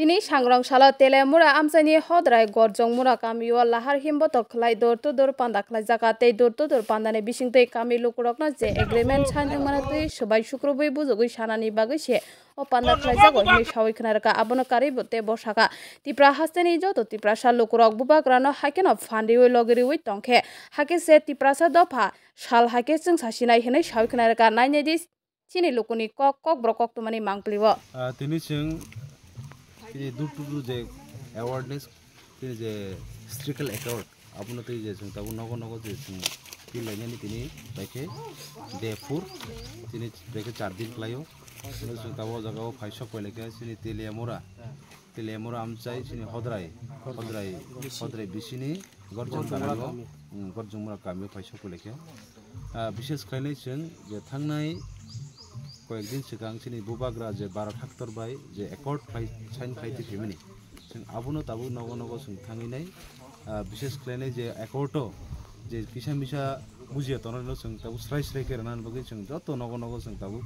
Tini sangrang shala tele mura amsani hodrai gorjong mura kamio lahar himbo to khlai dor to dor panda khlai jaka tei dor to dor pandane bisingtei kami lukurokna je agreement sanjang mana tei subai sukroboi bujogoi sanani bagoi se o panda khlai jago hini sawai khnaraka abono karibo te bosaka tipra hasteni joto tipra sal lukurok bubagrano hakeno fandioi logerioi tongkhe hake se tipra sa dofa sal hake chung sasinai hini sawai khnaraka nainai dis chini lukuni kok brokok tumani mangpliwo tini chung ini dulu je awareness ini je strical account apun tu je chung tabu nogo je chung pilanya ni tini baike Depur tini baike 4 din klayo tini chung tabu jaga o faisok peleke sini Teliamura amcai sini hodrai bisini gorjong mura kami faisok peleke বিশেষ খাইলে chung je thangnai কয়েকদিন সিগাং সিনি বুবাগ্রা যে 12 factor by যে accord sign খাইতে ফেমিনি जों আবুনো তাবু নগো जों থাঙ্গিনাই বিশেষ ক্লেনে যে একর্ডও যে কিসা মিসা বুঝিয়া তনলো जों তাবু স্রাই কেরানান বগै जों যত নগো जों তাবু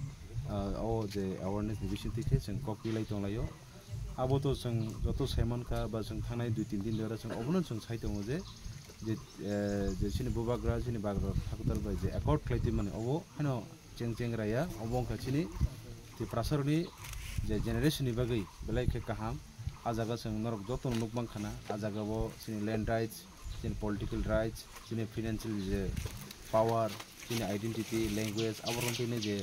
ও যে অ্যাওয়ারনেস ডিভিশন থেকে जों কপিলাই তংলাयो আবো তো जों যত সেমনকা বা जों থানাই 2-3 দিন ধরে जों অবনো जों সাইতো যে যে সিনি বুবাগ্রা সিনি বাগ্রা ফ্যাক্টর বাই যে একর্ড খাইতে মানে অবো হানো ceng raya obong kachini ti prasarni je generation ni bagai belai ke kaham ajaga seng norok joto nukbang khana ajaga bo sini land rights sini political rights sini financial je power sini identity language aboron tini je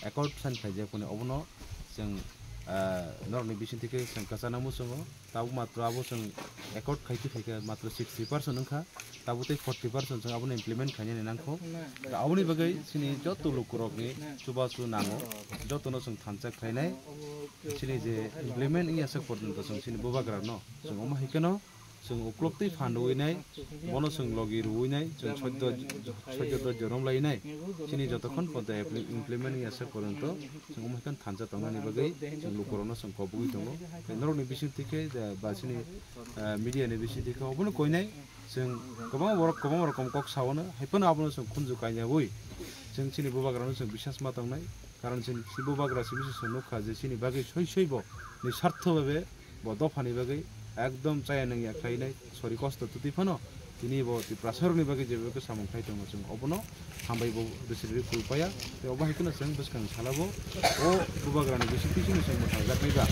accord san khaje kone obono seng norni bisin theke seng kasana musungo tabu matro abo seng accord khaiti theke matro 60% nungkha tabu te 40% seng abone implement khane nangkho aboni bagai sini joto lukurokni subasu nango joto no seng thancha khainai sini je implement iya sak porjento seng sini bubagra no seng oma hikeno seng uklokti phanduinai bono seng logi ruinai seng choddo jorom lainai sini jotokhon ponta implement iya sak porjento seng oma hikan thancha tongani bagai seng lukorono seng kobugui tongo norokni bisin theke ba sini media ni bisin theke obono koinai जों गोबां रोखोम कक सावनो हायफोन आबनो जों खुनजु कायना बय जों सिनि बुबाग्रानो जों बिसास मा दंनाय कारण जों सिनि बुबाग्रा बिसास नुखा जे सिनि बागै सैब नि स्वार्थ भाबे ब दफानि बागै एकदम चाया नंग याखायनाय सरि कष्ट तुति फनो तिनि ब ति प्रासरनि बागै जेबो को सामंखाय दङ जों अबनो हामबाय ब बिसोरनि फुलपाया ते अबाहायखनो जों बसखां सालाबो ओ बुबाग्रानि बिसिति जों मथा जाखैबा